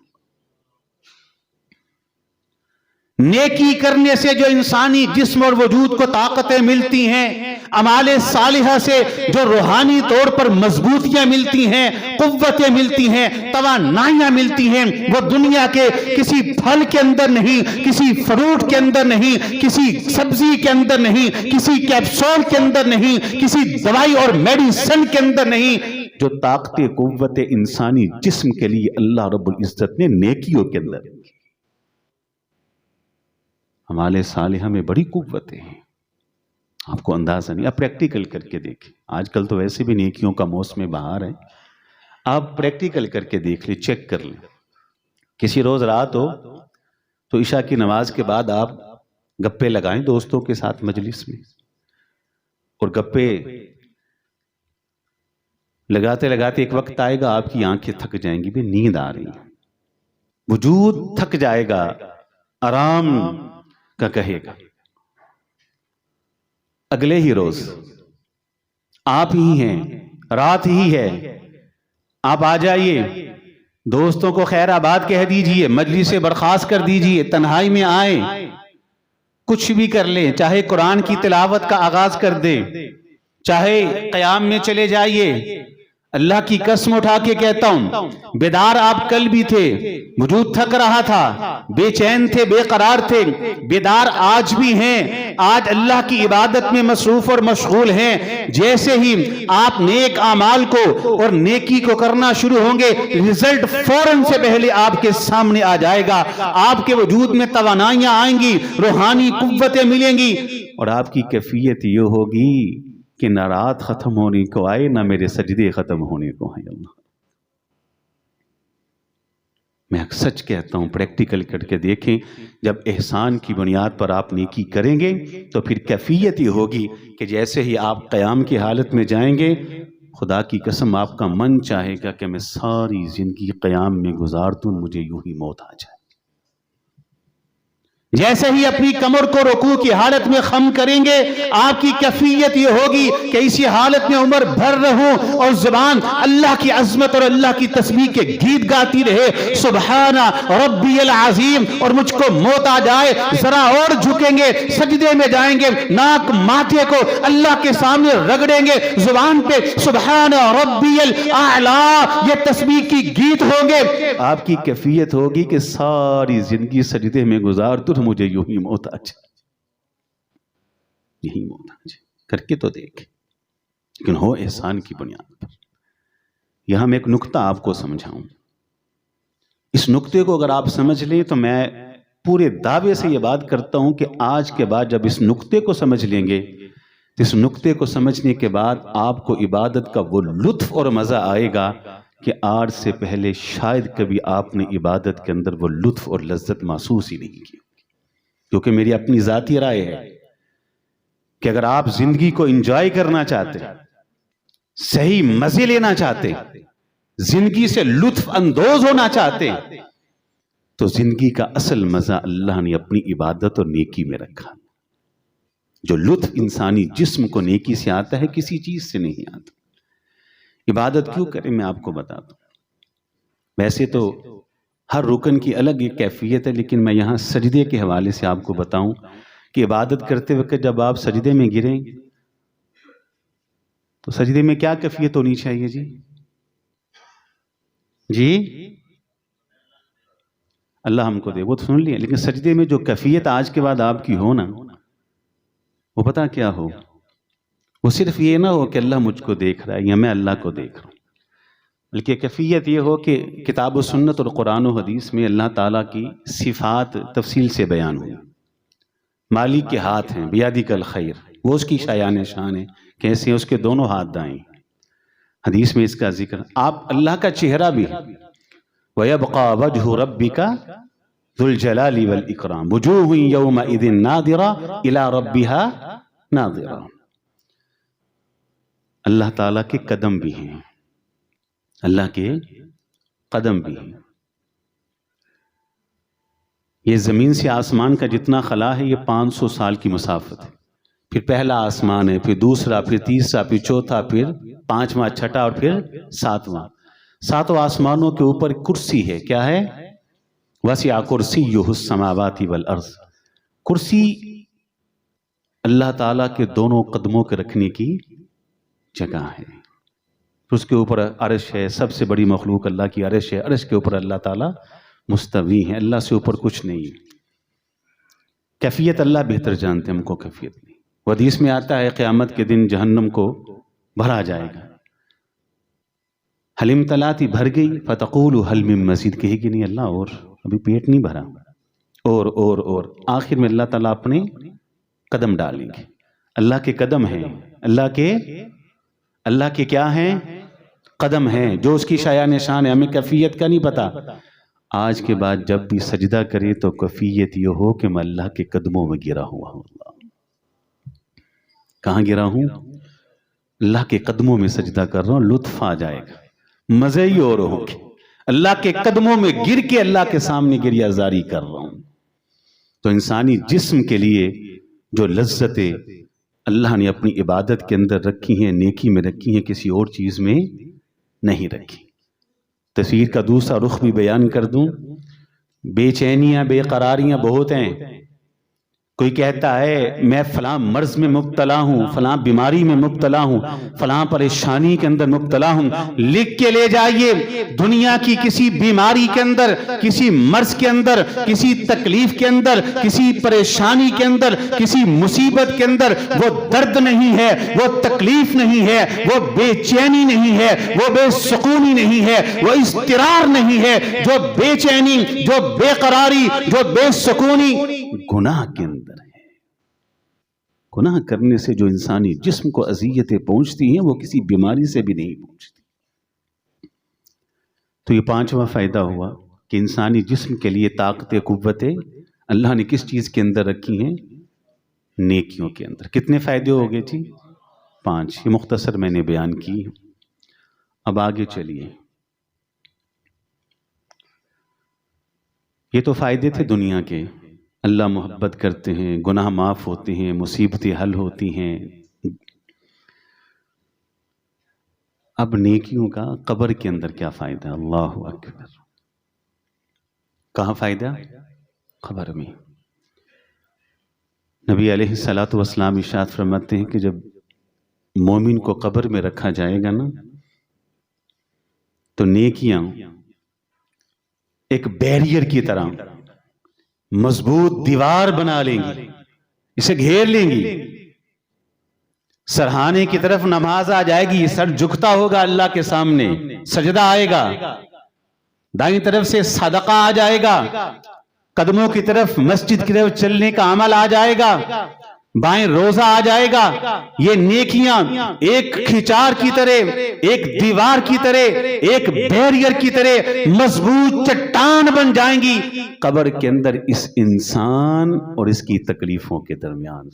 نیکی کرنے سے جو انسانی جسم اور وجود کو طاقتیں ملتی ہیں، اعمال صالحہ سے جو روحانی طور پر مضبوطیاں ملتی ہیں، قوتیں ملتی ہیں، توانائیاں ملتی ہیں، وہ دنیا کے کسی پھل کے اندر نہیں، کسی فروٹ کے اندر نہیں، کسی سبزی کے اندر نہیں، کسی کیپسول کے اندر نہیں، کسی دوائی اور میڈیسن کے اندر نہیں۔ جو طاقتیں، قوتیں انسانی جسم کے لیے اللہ رب العزت نے نیکیوں کے اندر رکھی۔ اعمال صالحہ میں بڑی قوتیں ہیں، آپ کو اندازہ نہیں۔ آپ پریکٹیکل کر کے دیکھیں، آج کل تو ویسے بھی نیکیوں کا موسم بہار ہے، آپ پریکٹیکل کر کے دیکھ لیں، چیک کر لیں۔ کسی روز رات ہو تو عشاء کی نماز کے بعد آپ گپے لگائیں دوستوں کے ساتھ مجلس میں، اور گپے لگاتے لگاتے ایک وقت آئے گا آپ کی آنکھیں تھک جائیں گی، بھی نیند آ رہی ہے، وجود تھک جائے گا، آرام کا کہے گا۔ اگلے ہی روز آپ ہی ہیں، رات ہی ہے، آپ آ جائیے، دوستوں کو خیر آباد کہہ دیجئے، مجلس سے برخاست کر دیجئے، تنہائی میں آئیں، کچھ بھی کر لیں، چاہے قرآن کی تلاوت کا آغاز کر دیں، چاہے قیام میں چلے جائیے، اللہ کی قسم اٹھا کے کہتا ہوں، بیدار آپ کل بھی تھے، وجود تھک رہا تھا، بے چین تھے، بے قرار تھے، بیدار آج بھی ہیں، آج اللہ کی عبادت میں مصروف اور مشغول ہیں۔ جیسے ہی آپ نیک اعمال کو اور نیکی کو کرنا شروع ہوں گے، رزلٹ فوراً سے پہلے آپ کے سامنے آ جائے گا، آپ کے وجود میں توانائیاں آئیں گی، روحانی قوتیں ملیں گی، اور آپ کی کیفیت یہ ہوگی کہ نہ رات ختم ہونے کو آئے نہ میرے سجدے ختم ہونے کو آئے۔ اللہ، میں سچ کہتا ہوں، پریکٹیکل کر کے دیکھیں، جب احسان کی بنیاد پر آپ نیکی کریں گے تو پھر کیفیت یہ ہوگی کہ جیسے ہی آپ قیام کی حالت میں جائیں گے، خدا کی قسم آپ کا من چاہے گا کہ میں ساری زندگی قیام میں گزار دوں، مجھے یوں ہی موت آ جائے۔ جیسے ہی اپنی کمر کو رکوع کی حالت میں خم کریں گے، آپ کی کیفیت یہ ہوگی کہ اسی حالت میں عمر بھر رہوں اور زبان اللہ کی عظمت اور اللہ کی تسبیح کے گیت گاتی رہے، سبحان ربی العظیم، اور مجھ کو موت آ جائے، ذرا اور جھکیں گے، سجدے میں جائیں گے، ناک ماتھے کو اللہ کے سامنے رگڑیں گے، زبان پہ سبحان ربی الاعلی یہ تسبیح کی گیت ہوں گے، آپ کی کیفیت ہوگی کہ ساری زندگی سجدے میں گزار دوں، مجھے یوں ہی موت آ جائے، یہی موت آ جائے۔ کر کے تو دیکھ، لیکن ہو احسان کی بنیاد پر۔ یہاں میں ایک نقطہ آپ کو سمجھاؤں، اس نقطے کو اگر آپ سمجھ لیں تو میں پورے دعوے سے یہ بات کرتا ہوں کہ آج کے بعد جب اس نقطے کو سمجھ لیں گے، اس نقطے کو سمجھنے کے بعد آپ کو عبادت کا وہ لطف اور مزہ آئے گا کہ آج سے پہلے شاید کبھی آپ نے عبادت کے اندر وہ لطف اور لذت محسوس ہی نہیں کی، کیونکہ میری اپنی ذاتی رائے ہے کہ اگر آپ زندگی کو انجوائے کرنا چاہتے، صحیح مزے لینا چاہتے، زندگی سے لطف اندوز ہونا چاہتے، تو زندگی کا اصل مزہ اللہ نے اپنی عبادت اور نیکی میں رکھا۔ جو لطف انسانی جسم کو نیکی سے آتا ہے، کسی چیز سے نہیں آتا۔ عبادت کیوں کریں میں آپ کو بتاتا ہوں۔ ویسے تو ہر رکن کی الگ ایک کیفیت ہے، لیکن میں یہاں سجدے کے حوالے سے آپ کو بتاؤں کہ عبادت کرتے وقت جب آپ سجدے میں گریں تو سجدے میں کیا کیفیت ہونی چاہیے جی اللہ ہم کو دے، وہ تو سن لیا، لیکن سجدے میں جو کیفیت آج کے بعد آپ کی ہو نا، وہ پتہ کیا ہو؟ وہ صرف یہ نہ ہو کہ اللہ مجھ کو دیکھ رہا ہے یا میں اللہ کو دیکھ رہا ہوں، بلکہ کیفیت یہ ہو کہ کتاب و سنت اور قرآن و حدیث میں اللہ تعالیٰ کی صفات تفصیل سے بیان ہوئی۔ مالک کے ہاتھ ہیں، بیادک الخیر، وہ اس کی شایان شان ہے، کیسے ہیں؟ اس کے دونوں ہاتھ دائیں، حدیث میں اس کا ذکر۔ آپ اللہ کا چہرہ بھی ہے، وَيَبْقَى وَجْهُ رَبِّكَ ذُو الْجَلَالِ وَالْإِكْرَامِ وُجُوهٌ يَوْمَئِذٍ نَاظِرَةٌ إِلَىٰ رَبِّهَا نَاظِرَةٌ۔ اللہ تعالیٰ کے قدم بھی ہیں، اللہ کے قدم بھی ہیں۔ یہ زمین سے آسمان کا جتنا خلا ہے، یہ 500 سال کی مسافت ہے۔ پھر پہلا آسمان ہے، پھر دوسرا، پھر تیسرا، پھر چوتھا، پھر پانچواں، چھٹا اور پھر ساتواں۔ ساتوں آسمانوں کے اوپر کرسی ہے، کیا ہے؟ وسع کرسیہ السماوات والارض۔ کرسی اللہ تعالیٰ کے دونوں قدموں کے رکھنے کی جگہ ہے، اس کے اوپر عرش ہے، سب سے بڑی مخلوق اللہ کی عرش ہے، عرش کے اوپر اللہ تعالیٰ مستوی ہیں، اللہ سے اوپر کچھ نہیں۔ کیفیت اللہ بہتر جانتے، ہم کو کیفیت نہیں۔ وہ حدیث میں آتا ہے قیامت کے دن جہنم کو بھرا جائے گا، حل امتلاتی بھر گئی، فتقول حل من مزید، کہے گی نہیں اللہ اور ابھی پیٹ نہیں بھرا، اور آخر میں اللہ تعالیٰ اپنے قدم ڈالیں گے۔ اللہ کے قدم ہیں، اللہ کے کیا ہیں؟ قدم ہیں، جو اس کی شایان شان ہے۔ ہمیں کیفیت کا نہیں پتا۔ آج کے بعد جب بھی سجدہ کرے تو کیفیت یہ ہو کہ میں اللہ کے قدموں میں گرا ہوا ہوں۔ کہاں گرا ہوں؟ اللہ کے قدموں میں سجدہ کر رہا ہوں، لطف آ جائے گا، مزے ہی اور ہوگی۔ اللہ کے قدموں میں گر کے اللہ کے سامنے گریہ زاری کر رہا ہوں۔ تو انسانی جسم کے لیے جو لذتیں اللہ نے اپنی عبادت کے اندر رکھی ہیں، نیکی میں رکھی ہیں، کسی اور چیز میں نہیں رکھی۔ تصویر کا دوسرا رخ بھی بیان کر دوں، بے چینیاں، بے قراریاں بہت ہیں۔ کوئی کہتا ہے میں فلاں مرض میں مبتلا ہوں، فلاں بیماری میں مبتلا ہوں، فلاں پریشانی کے اندر مبتلا ہوں، لکھ کے لے جائیے دنیا کی کسی بیماری کے اندر، کسی مرض کے اندر، کسی تکلیف کے اندر، کسی پریشانی کے اندر، کسی مصیبت کے اندر وہ درد نہیں ہے، وہ تکلیف نہیں ہے، وہ بے چینی نہیں ہے، وہ بے سکونی نہیں ہے، وہ اضطرار نہیں ہے، جو بے چینی، جو بے قراری، جو بے سکونی گناہ کے اندر ہے۔ گناہ کرنے سے جو انسانی جسم کو اذیتیں پہنچتی ہیں وہ کسی بیماری سے بھی نہیں پہنچتی۔ تو یہ پانچواں فائدہ ہوا کہ انسانی جسم کے لیے طاقت قوتیں اللہ نے کس چیز کے اندر رکھی ہیں؟ نیکیوں کے اندر۔ کتنے فائدے ہو گئے جی؟ 5۔ یہ مختصر میں نے بیان کی۔ اب آگے چلیے، یہ تو فائدے تھے دنیا کے، اللہ محبت کرتے ہیں، گناہ معاف ہوتے ہیں، مصیبتیں حل ہوتی ہیں۔ اب نیکیوں کا قبر کے اندر کیا فائدہ؟ اللہ اکبر! کہاں فائدہ؟ قبر میں۔ نبی علیہ الصلوۃ والسلام ارشاد فرماتے ہیں کہ جب مومن کو قبر میں رکھا جائے گا نا تو نیکیاں ایک بیریئر کی طرح مضبوط دیوار بنا لیں گی، اسے گھیر لیں گی۔ سرہانے کی طرف نماز آ جائے گی، سر جھکتا ہوگا اللہ کے سامنے، سجدہ آئے گا۔ دائیں طرف سے صدقہ آ جائے گا، قدموں کی طرف مسجد کی طرف چلنے کا عمل آ جائے گا، بائیں روزہ آ جائے گا۔ یہ نیکیاں ایک کھچار کی طرح، ایک دیوار کی طرح، ایک بیریئر کی طرح مضبوط چٹان بن جائیں گی قبر کے اندر اس انسان اور اس کی تکلیفوں کے درمیان۔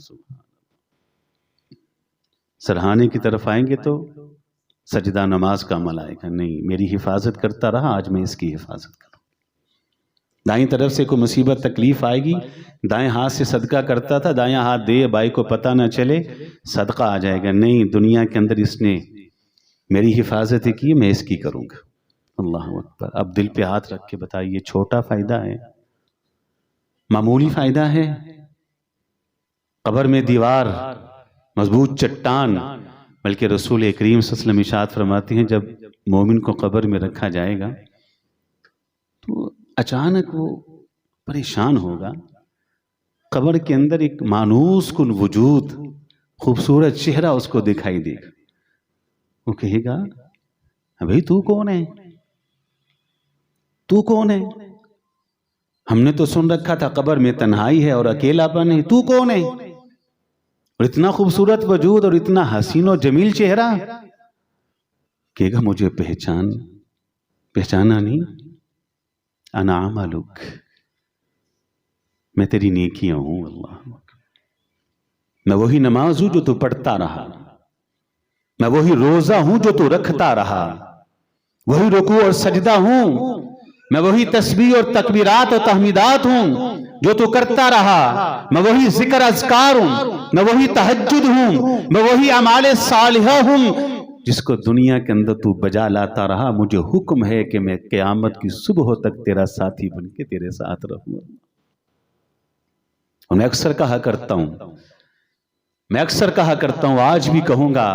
سرہانے کی طرف آئیں گے تو سجدہ نماز کا عمل آئے گا، نہیں میری حفاظت کرتا رہا، آج میں اس کی حفاظت کروں۔ دائیں طرف سے کوئی مصیبت تکلیف آئے گی، دائیں ہاتھ سے صدقہ کرتا تھا، دائیں ہاتھ دے بھائی کو پتہ نہ چلے، صدقہ آ جائے گا، نہیں دنیا کے اندر اس نے میری حفاظت کی، میں اس کی کروں گا۔ اللہ اکبر! اب دل پہ ہاتھ رکھ کے بتائیے، چھوٹا فائدہ ہے؟ معمولی فائدہ ہے؟ قبر میں دیوار، مضبوط چٹان، بلکہ رسول کریم صلی اللہ علیہ وسلم ارشاد فرماتے ہیں جب مومن کو قبر میں رکھا جائے گا تو اچانک وہ پریشان ہوگا، قبر کے اندر ایک مانوس کن وجود، خوبصورت چہرہ اس کو دکھائی دے گا۔ وہ کہے گا بھئی تو کون ہے؟ تو کون ہے؟ ہم نے تو سن رکھا تھا قبر میں تنہائی ہے اور اکیلا پن ہے، تو کون ہے؟ اور اتنا خوبصورت وجود اور اتنا حسین و جمیل چہرہ، کہے گا مجھے پہچانا نہیں؟ انا عملک، میں تیری نیکیاں ہوں۔ اللہ، میں وہی نماز ہوں جو تو پڑھتا رہا، میں وہی روزہ ہوں جو تو رکھتا رہا، وہی رکوع اور سجدہ ہوں، میں وہی تسبیح اور تکبیرات اور تحمیدات ہوں جو تو کرتا رہا، میں وہی ذکر اذکار ہوں، میں وہی تہجد ہوں، میں وہی اعمال صالحہ ہوں جس کو دنیا کے اندر تو بجا لاتا رہا۔ مجھے حکم ہے کہ میں قیامت کی صبح تک تیرا ساتھی بن کے تیرے ساتھ رہوں۔ اور میں اکثر کہا کرتا ہوں، آج بھی کہوں گا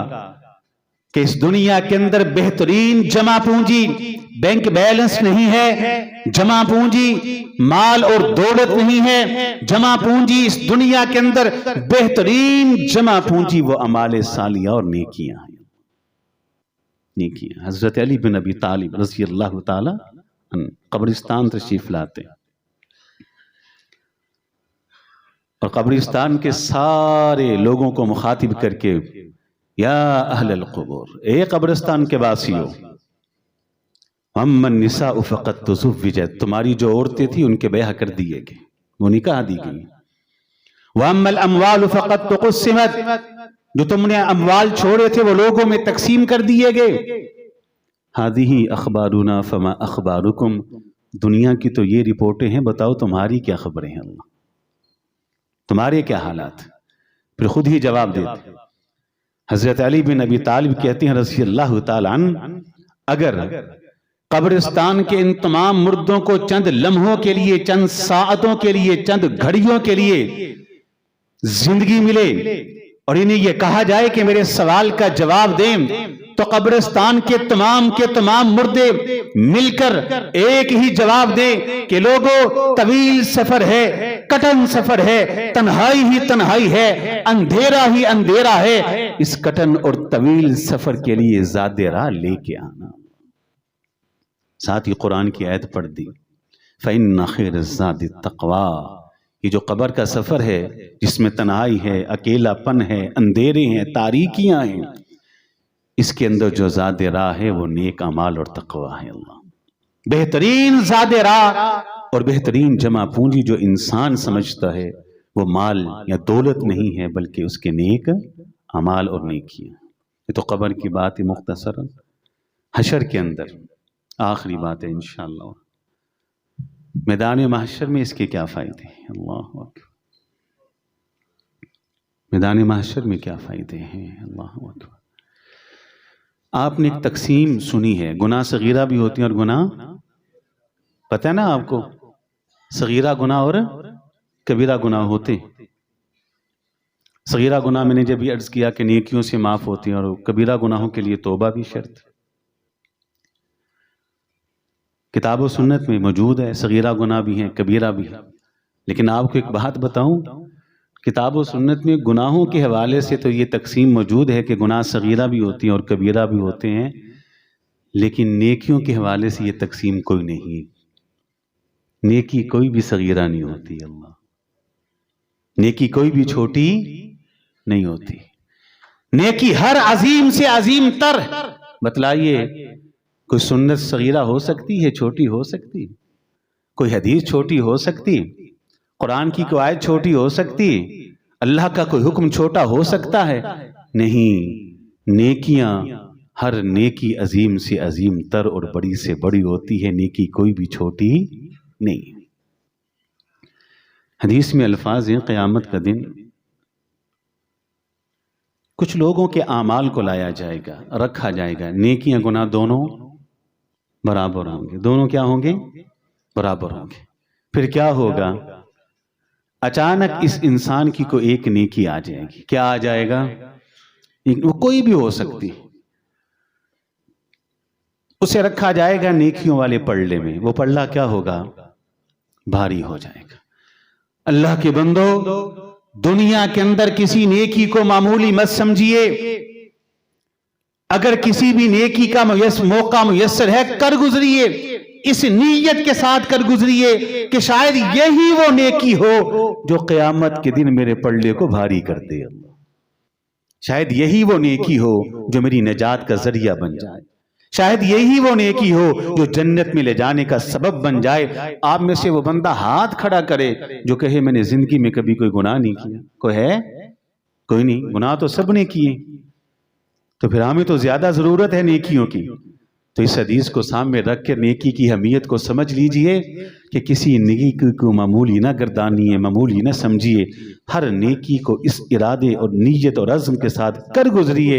کہ اس دنیا کے اندر بہترین جمع پونجی بینک بیلنس نہیں ہے، جمع پونجی مال اور دولت نہیں ہے، جمع پونجی اس دنیا کے اندر بہترین جمع پونجی وہ اعمال صالحہ اور نیکیاں ہیں۔ نیکیاں۔ حضرت علی بن ابی طالب رضی اللہ تعالی عنہ قبرستان تشریف لاتے اور قبرستان کے سارے لوگوں کو مخاطب کر کے، یا اہل القبور، اے قبرستان کے باسیوں، اما النساء فقد تزوجت، تمہاری جو عورتیں تھیں ان کے بیاہ کر دیے گئے، وہ نکاح دی گئی۔ واما الاموال فقد تقسمت، جو تم نے اموال چھوڑے تھے وہ لوگوں میں تقسیم کر دیے گئے۔ ہذہ اخبارنا فما اخبارکم، دنیا کی تو یہ رپورٹیں ہیں، بتاؤ تمہاری کیا خبریں ہیں؟ اللہ، تمہارے کیا حالات؟ پھر خود ہی جواب دیتے۔ حضرت علی بن ابی طالب کہتے ہیں رضی اللہ تعالی عنہ، اگر قبرستان کے ان تمام مردوں کو چند لمحوں کے لیے، چند ساعتوں کے لیے، چند گھڑیوں کے لیے زندگی ملے اور انہیں یہ کہا جائے کہ میرے سوال کا جواب دیں، تو قبرستان کے تمام مردے مل کر ایک ہی جواب دیں کہ لوگوں، طویل سفر ہے، کٹن سفر ہے، تنہائی ہی تنہائی ہے، اندھیرا ہی اندھیرا ہے، اس کٹن اور طویل سفر کے لیے زاد راہ لے کے آنا۔ ساتھ ہی قرآن کی آیت پڑھ دی، فَإِنَّ خَيْرَ الزَّادِ التَّقْوَىٰ۔ یہ جو قبر کا سفر ہے جس میں تنہائی ہے، اکیلا پن ہے، اندھیرے ہیں، تاریکیاں ہیں، اس کے اندر جو زاد راہ ہے وہ نیک اعمال اور تقوی ہے۔ اللہ بہترین زاد راہ اور بہترین جمع پونجی جو انسان سمجھتا ہے وہ مال یا دولت نہیں ہے، بلکہ اس کے نیک اعمال اور نیکیاں۔ یہ تو قبر کی بات ہے مختصر۔ حشر کے اندر آخری بات ہے انشاءاللہ، میدان محشر میں اس کے کیا فائدے ہیں؟ اللہ اکبر، میدان محشر میں کیا فائدے ہیں؟ اللہ اکبر۔ آپ نے ایک تقسیم سنی ہے، گناہ صغیرہ بھی ہوتی ہیں اور گناہ، پتہ ہے نا آپ کو، صغیرہ گناہ اور کبیرہ گناہ ہوتے۔ صغیرہ گناہ میں نے جب یہ عرض کیا کہ نیکیوں سے معاف ہوتی ہیں، اور کبیرہ گناہوں کے لیے توبہ بھی شرط۔ کتاب و سنت میں موجود ہے، صغیرہ گناہ بھی ہیں، کبیرہ بھی ہیں۔ لیکن آپ کو ایک بات بتاؤں، کتاب و سنت میں گناہوں کے حوالے سے تو یہ تقسیم موجود ہے کہ گناہ صغیرہ بھی ہوتی ہیں اور کبیرہ بھی ہوتے ہیں، لیکن نیکیوں کے حوالے سے یہ تقسیم کوئی نہیں۔ نیکی کوئی بھی صغیرہ نہیں ہوتی، اللہ، نیکی کوئی بھی چھوٹی نہیں ہوتی۔ نیکی ہر عظیم سے عظیم تر۔ بتلائیے، کوئی سنت صغیرہ ہو سکتی ہے، چھوٹی ہو سکتی؟ کوئی حدیث چھوٹی ہو سکتی؟ قرآن کی کوئی آیت چھوٹی ہو سکتی؟ اللہ کا کوئی حکم چھوٹا ہو سکتا ہے؟ نہیں، نیکیاں، ہر نیکی عظیم سے عظیم تر اور بڑی سے بڑی ہوتی ہے، نیکی کوئی بھی چھوٹی نہیں۔ حدیث میں الفاظ ہیں، قیامت کا دن کچھ لوگوں کے اعمال کو لایا جائے گا، رکھا جائے گا، نیکیاں گناہ دونوں برابر ہوں گے، دونوں کیا ہوں گے؟ برابر ہوں گے۔ پھر کیا ہوگا؟ اچانک اس انسان کی کوئی ایک نیکی آ جائے گی۔ کیا آ جائے گا؟ وہ کوئی بھی ہو سکتی، اسے رکھا جائے گا نیکیوں والے پلڑے میں۔ وہ پلڑا کیا ہوگا؟ بھاری ہو جائے گا۔ اللہ کے بندو، دنیا کے اندر کسی نیکی کو معمولی مت سمجھیے۔ اگر کسی بھی نیکی کا موقع میسر ہے، کر گزریے، اس نیت کے ساتھ کر گزریے کہ شاید یہی وہ نیکی ہو جو قیامت کے دن میرے پلڑے کو بھاری کر دے۔ شاید یہی وہ نیکی ہو جو میری نجات کا ذریعہ بن جائے، شاید یہی وہ نیکی ہو جو جنت میں لے جانے کا سبب بن جائے۔ آپ میں سے وہ بندہ ہاتھ کھڑا کرے جو کہے میں نے زندگی میں کبھی کوئی گناہ نہیں کیا۔ کوئی ہے؟ کوئی نہیں۔ گناہ تو سب نے کیے، تو پھر ہمیں تو زیادہ ضرورت ہے نیکیوں کی۔ تو اس حدیث کو سامنے رکھ کے نیکی کی اہمیت کو سمجھ لیجئے کہ کسی نیکی کو معمولی نہ گردانیے، معمولی نہ سمجھیے۔ ہر نیکی کو اس ارادے اور نیت اور عزم کے ساتھ کر گزریے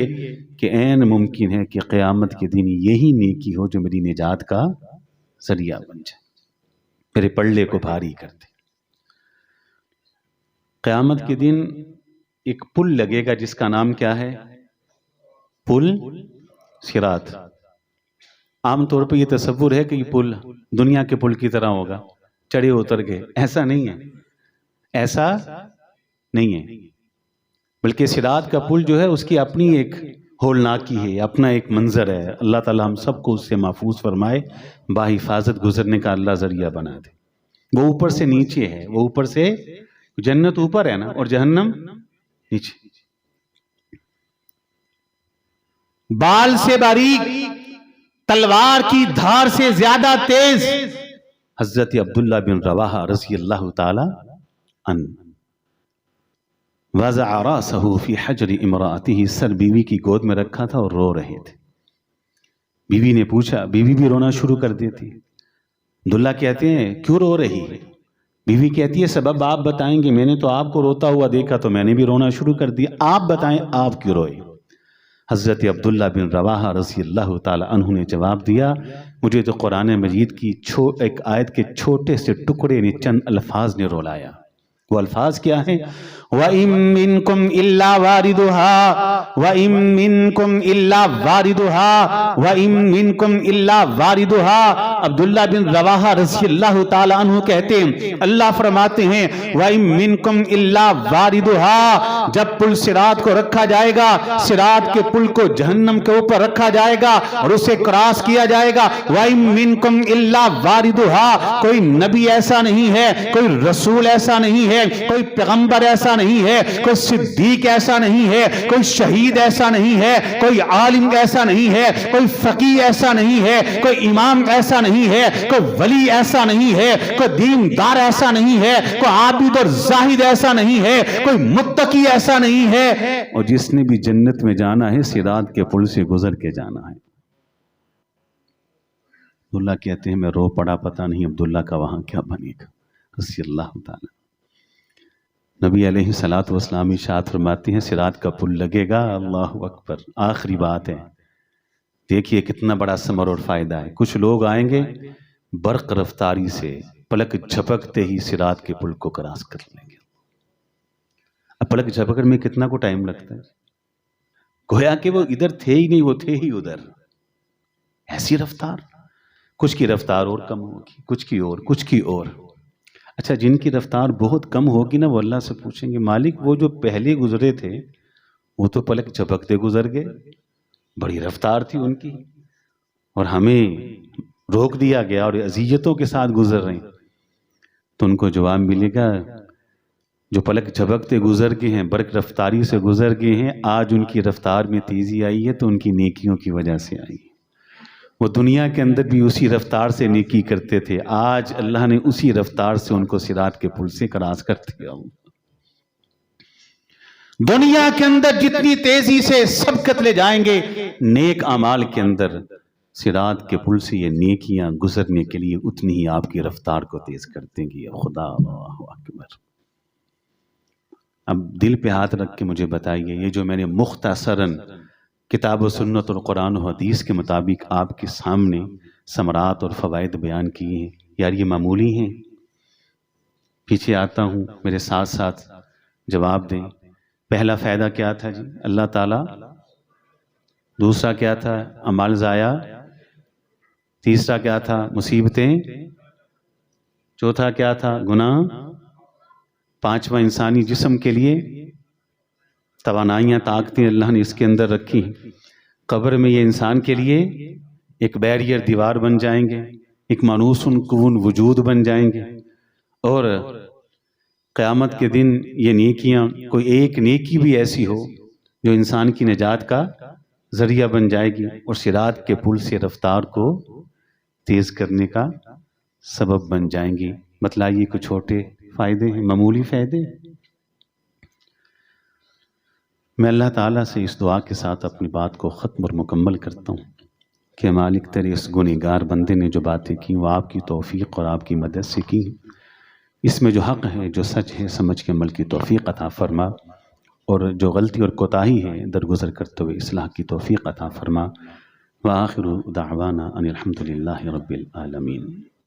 کہ عین ممکن ہے کہ قیامت کے دن یہی نیکی ہو جو میری نجات کا ذریعہ بن جائے، میرے پلڑے کو بھاری کر دے۔ قیامت کے دن ایک پل لگے گا جس کا نام کیا ہے؟ پل صراط۔ عام طور پہ یہ تصور ہے کہ یہ پل دنیا کے پل کی طرح ہوگا، چڑھے اتر گئے۔ ایسا نہیں ہے، ایسا نہیں ہے، بلکہ صراط کا پل جو ہے اس کی اپنی ایک ہولناکی ہے، اپنا ایک منظر ہے۔ اللہ تعالیٰ ہم سب کو اس سے محفوظ فرمائے، باحفاظت گزرنے کا اللہ ذریعہ بنا دے۔ وہ اوپر سے نیچے ہے، وہ اوپر سے، جنت اوپر ہے نا اور جہنم نیچے۔ بال سے باریک، تلوار کی دھار سے زیادہ تیز، حضرت عبداللہ بن رواحہ رضی اللہ تعالی عنہ وضع راسہ فی حجر امرأتہ، سر بیوی کی گود میں رکھا تھا اور رو رہے تھے۔ بیوی نے پوچھا، بیوی بھی رونا شروع کر دیتی۔ عبداللہ کہتے ہیں کیوں رو رہی ہے؟ بیوی کہتی ہے سبب آپ بتائیں گے، میں نے تو آپ کو روتا ہوا دیکھا تو میں نے بھی رونا شروع کر دیا، آپ بتائیں آپ کیوں روئے؟ حضرت عبداللہ بن رواحہ رضی اللہ تعالی عنہ نے جواب دیا، مجھے تو قرآن مجید کی ایک آیت کے چھوٹے سے ٹکڑے نے، چند الفاظ نے رولایا۔ وہ الفاظ کیا ہیں؟ وَإِن مِّنكُمْ إِلَّا وَارِدُهَا وَإِن مِّنكُمْ إِلَّا وَارِدُهَا وَإِن مِّنكُمْ إِلَّا وَارِدُهَا۔ عبداللہ بن رواحہ رضی اللہ تعالیٰ عنہ کہتے ہیں، اللہ فرماتے ہیں وَإِن مِّنكُمْ إِلَّا وَارِدُهَا، جب پل صراط کو رکھا جائے گا، صراط کے پل کو جہنم کے اوپر رکھا جائے گا اور اسے کراس کیا جائے گا، وَإِن مِّنكُمْ إِلَّا وَارِدُهَا، کوئی نبی ایسا نہیں ہے، کوئی رسول ایسا نہیں ہے، کوئی پیغمبر ایسا نہیں ہے، کوئی صدیق ایسا نہیں ہے، کوئی شہید ایسا نہیں ہے، کوئی عالم ایسا نہیں ہے، کوئی فقیہ ایسا نہیں ہے، کوئی امام ایسا نہیں ہے، کوئی ولی ایسا نہیں ہے، کوئی دیندار ایسا نہیں ہے، کوئی عابد اور زاہد ایسا نہیں ہے، کوئی متقی ایسا نہیں ہے، اور جس نے بھی جنت میں جانا ہے صراط کے پل سے گزر کے جانا ہے۔ عبداللہ کہتے ہیں میں رو پڑا، پتہ نہیں عبداللہ کا وہاں کیا بنے گا رضی اللہ تعالیٰ۔ نبی علیہ الصلوۃ والسلام ارشاد فرماتے ہیں صراط کا پل لگے گا، اللہ اکبر، آخری بات ہے، دیکھیے کتنا بڑا ثمر اور فائدہ ہے۔ کچھ لوگ آئیں گے برق رفتاری سے پلک جھپکتے ہی صراط کے پل کو کراس کر لیں گے۔ اب پلک جھپکنے میں کتنا کو ٹائم لگتا ہے، گویا کہ وہ ادھر تھے ہی نہیں، وہ تھے ہی ادھر، ایسی رفتار۔ کچھ کی رفتار اور کم ہوگی، کچھ کی اور، کچھ کی اور۔ اچھا جن کی رفتار بہت کم ہوگی نا، وہ اللہ سے پوچھیں گے مالک وہ جو پہلے گزرے تھے وہ تو پلک جھپکتے گزر گئے، بڑی رفتار تھی ان کی، اور ہمیں روک دیا گیا اور اذیتوں کے ساتھ گزر رہے ہیں۔ تو ان کو جواب ملے گا جو پلک جھپکتے گزر گئے ہیں، برق رفتاری سے گزر گئے ہیں، آج ان کی رفتار میں تیزی آئی ہے تو ان کی نیکیوں کی وجہ سے آئی ہے۔ وہ دنیا کے اندر بھی اسی رفتار سے نیکی کرتے تھے، آج اللہ نے اسی رفتار سے ان کو صراط کے پل سے کراس کر دیا۔ دنیا کے اندر جتنی تیزی سے سبقت لے جائیں گے نیک اعمال کے اندر، صراط کے پل سے یہ نیکیاں گزرنے کے لیے اتنی ہی آپ کی رفتار کو تیز کر دیں گی۔ خدا اللہ اکبر۔ اب دل پہ ہاتھ رکھ کے مجھے بتائیے، یہ جو میں نے مختصراً کتاب و سنت اور قرآن و حدیث کے مطابق آپ کے سامنے ثمرات اور فوائد بیان کیے ہیں، یار یہ معمولی ہیں؟ پیچھے آتا ہوں، میرے ساتھ ساتھ جواب دیں۔ پہلا فائدہ کیا تھا جی؟ اللہ تعالیٰ۔ دوسرا کیا تھا؟ اعمال ضائع۔ تیسرا کیا تھا؟ مصیبتیں۔ چوتھا کیا تھا؟ گناہ۔ پانچواں انسانی جسم کے لیے توانائیاں، طاقتیں اللہ نے اس کے اندر رکھی ہیں۔ قبر میں یہ انسان کے لیے ایک بیریئر، دیوار بن جائیں گے، ایک مانوس کون وجود بن جائیں گے، اور قیامت کے دن یہ نیکیاں، کوئی ایک نیکی بھی ایسی ہو جو انسان کی نجات کا ذریعہ بن جائے گی اور صراط کے پل سے رفتار کو تیز کرنے کا سبب بن جائیں گی۔ بتلائیے کچھ چھوٹے فائدے ہیں، معمولی فائدے۔ میں اللہ تعالیٰ سے اس دعا کے ساتھ اپنی بات کو ختم اور مکمل کرتا ہوں کہ مالک تیرے اس گنہگار بندے نے جو باتیں کی وہ آپ کی توفیق اور آپ کی مدد سے کی، اس میں جو حق ہے، جو سچ ہے، سمجھ کے عمل کی توفیق عطا فرما، اور جو غلطی اور کوتاہی ہے درگزر کرتے ہوئے اصلاح کی توفیق عطا فرما۔ وآخر دعوانا ان الحمد للہ رب العالمین۔